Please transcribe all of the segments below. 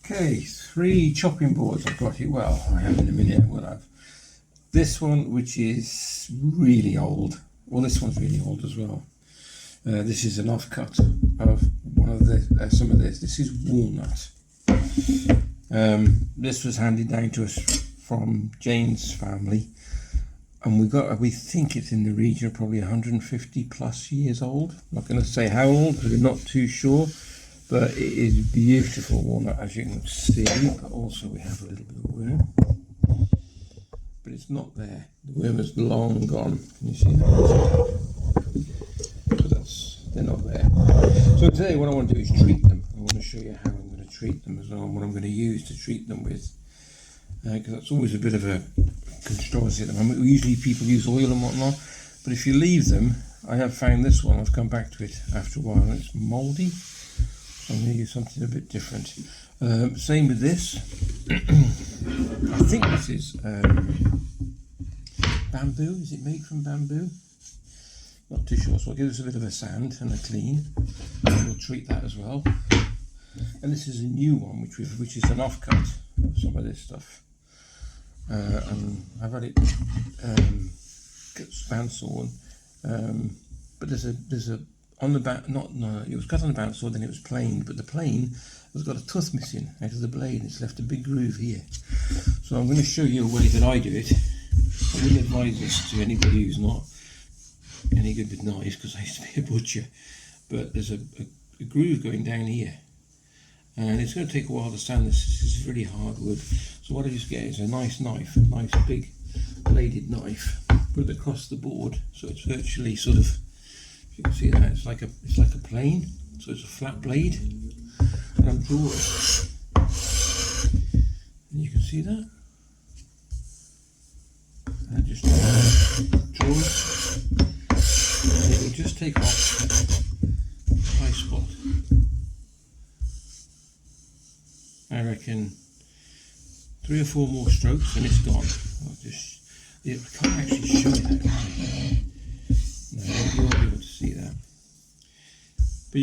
Okay, 3 chopping boards I've got here. Well, I have in a minute. We'll have this one, which is really old. Well, this one's really old as well. This is an offcut of one of the some of this. This is walnut. This was handed down to us from Jane's family, and we think it's in the region of probably 150 plus years old. I'm not going to say how old because we're not too sure. But it is beautiful walnut, as you can see, but also we have a little bit of worm. But it's not there. The worm is long gone. Can you see that? So they're not there. So today what I want to do is treat them. I want to show you how I'm going to treat them as well, and what I'm going to use to treat them with. Because that's always a bit of a controversy at the moment. Usually people use oil and whatnot, but if you leave them, I have found this one, I've come back to it after a while, and it's mouldy. I'm going to use something a bit different. Same with this. I think this is bamboo. Is it made from bamboo? Not too sure. So I'll give this a bit of a sand and a clean. And we'll treat that as well. And this is a new one, which is an offcut of some of this stuff. And I've had it bandsawn. But there's a on the back, it was cut on the bandsaw, then it was planed, but the plane has got a tooth missing out of the blade. It's left a big groove here. So I'm going to show you a way that I do it. I wouldn't advise this to anybody who's not any good with knives, because I used to be a butcher. But there's a groove going down here, and it's going to take a while to sand this. This is really hard wood. So what I just get is a nice knife, a nice big bladed knife, put it across the board, so it's virtually sort of, you can see that it's like a plane, so it's a flat blade, and I'm drawing, and you can see that. And I just draw it, and it will just take off the high spot. I reckon 3 or 4 more strokes and it's gone. I can't actually show you that. No, you won't be able to see that, but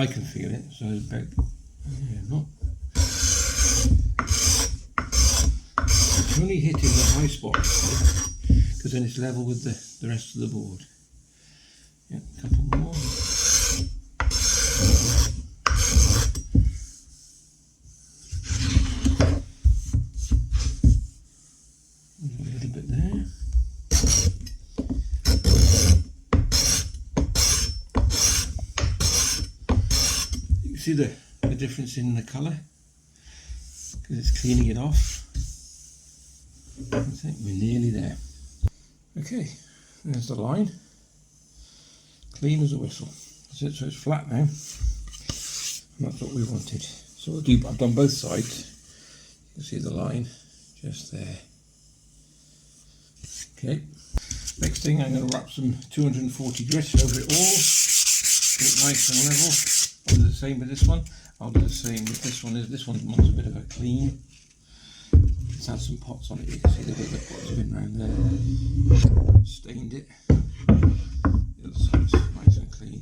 I can feel it. So it's about, not. It's only hitting the high spot because then it's level with the rest of the board. Yeah, a couple more. A little bit there. See the difference in the colour because it's cleaning it off. I think we're nearly there. Okay, there's the line, clean as a whistle. That's it, so it's flat now, and that's what we wanted. So I've done both sides. You can see the line just there. Okay, next thing I'm going to wrap some 240 grit over it all, get it nice and level. I'll do the same with this one. I'll do the same with this one. This one wants a bit of a clean. Let's add some pots on it. You can see the bit the pots have been round there. Stained it. The other side's nice and clean.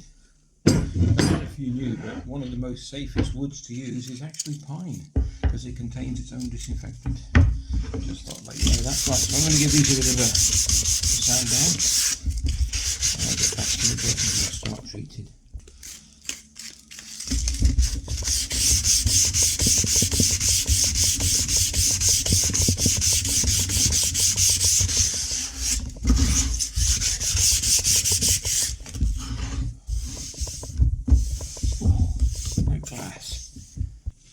I don't know if you knew, but one of the most safest woods to use is actually pine, because it contains its own disinfectant. Just thought I'd let you know that. Right, so I'm going to give these a bit of a sand down. And I'll get back to the bottom and we'll start treating.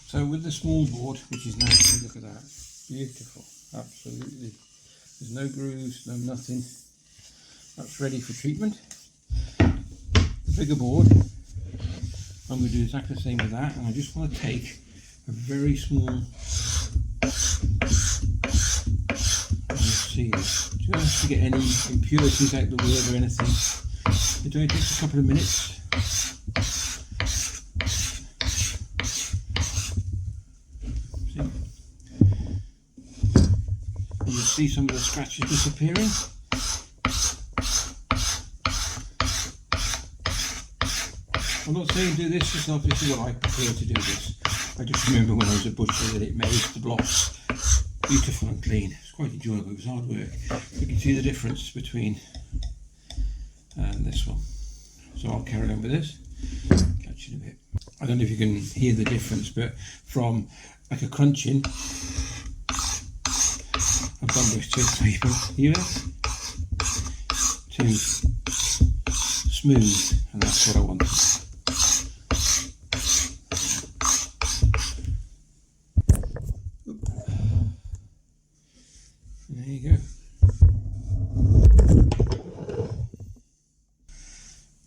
So with the small board, which is now, look at that, beautiful, absolutely. There's no grooves, no nothing. That's ready for treatment. The bigger board, I'm going to do exactly the same with that, and I just want to take a very small, see this, just to get any impurities out the wood or anything. It only takes a couple of minutes. You'll see some of the scratches disappearing. I'm not saying do this yourself, this is what I prefer to do this. I just remember when I was a butcher that it made the blocks beautiful and clean. It's quite enjoyable. It was hard work. You can see the difference between this one. So I'll carry on with this. Catch you in a bit. I don't know if you can hear the difference, but from like a crunching, I've done this to people, hear it? To smooth, and that's what I want. There you go.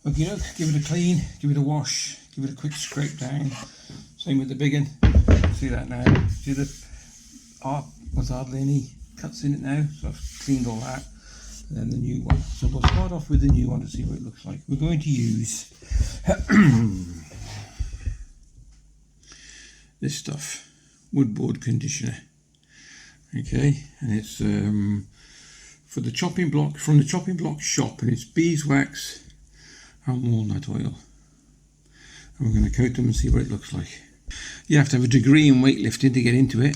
Okay, look, give it a clean, give it a wash, give it a quick scrape down. Same with the big one. See that now? See the there's hardly any cuts in it now, so I've cleaned all that. And then the new one. So we'll start off with the new one to see what it looks like. We're going to use this stuff, woodboard conditioner. Okay, and it's for the chopping block, from the chopping block shop, and it's beeswax and walnut oil. And we're going to coat them and see what it looks like. You have to have a degree in weightlifting to get into it,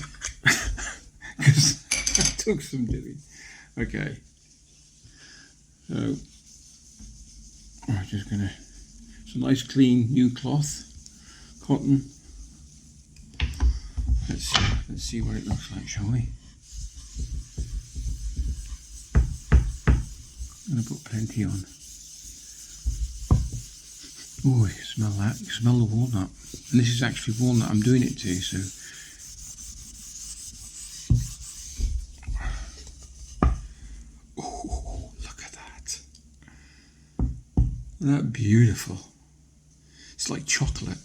because it took some doing. Okay, so I'm just going to, it's a nice clean new cloth, cotton. Let's see what it looks like, shall we? I'm going to put plenty on. Oh, you can smell that. You can smell the walnut. And this is actually walnut I'm doing it to, so. Oh, look at that. Isn't that beautiful? It's like chocolate.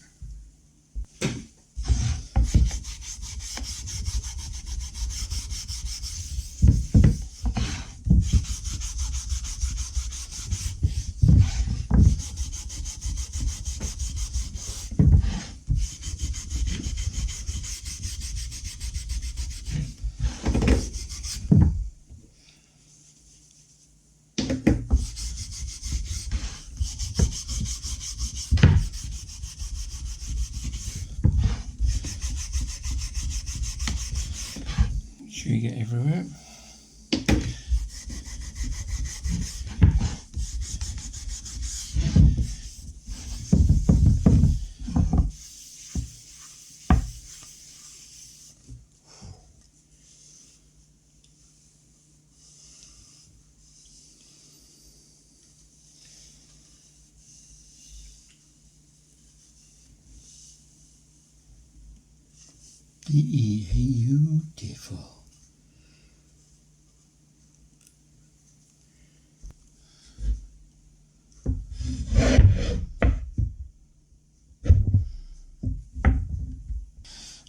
Sure you get everywhere. Beautiful.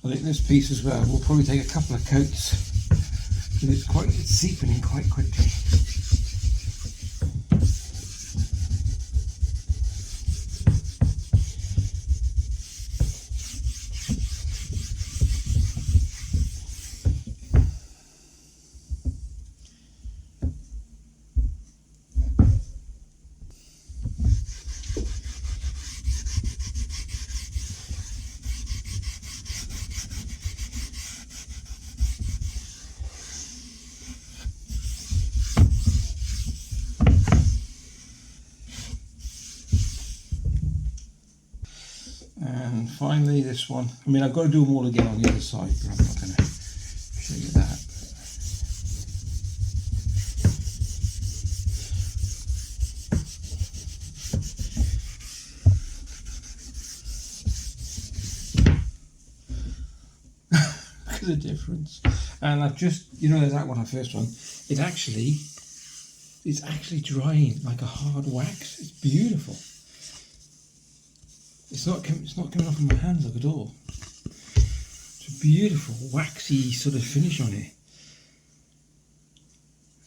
I think this piece as well will probably take a couple of coats, because it's seeping in quite quickly. And finally this one, I mean I've got to do them all again on the other side, but I'm not going to show you that. Look at the difference. And I've just, you know, that one, our first one, it's actually drying like a hard wax. It's beautiful. It's not coming off of my hands like at all. It's a beautiful waxy sort of finish on it.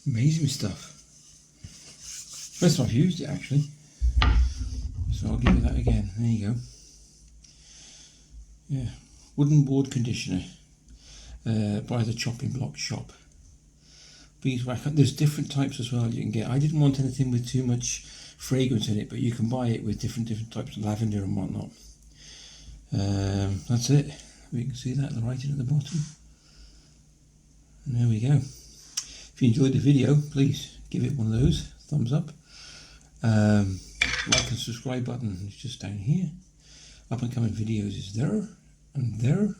Amazing stuff. First time I've used it actually. So I'll give it that again. There you go. Yeah, wooden board conditioner by the chopping block shop. Beeswax. There's different types as well you can get. I didn't want anything with too much fragrance in it, but you can buy it with different types of lavender and whatnot. That's it. You can see that, the writing at the bottom. And there we go. If you enjoyed the video, please give it one of those thumbs up. Like and subscribe button is just down here. Up and coming videos is there and there.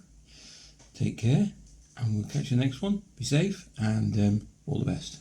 Take care, and we'll catch you next one. Be safe, and all the best.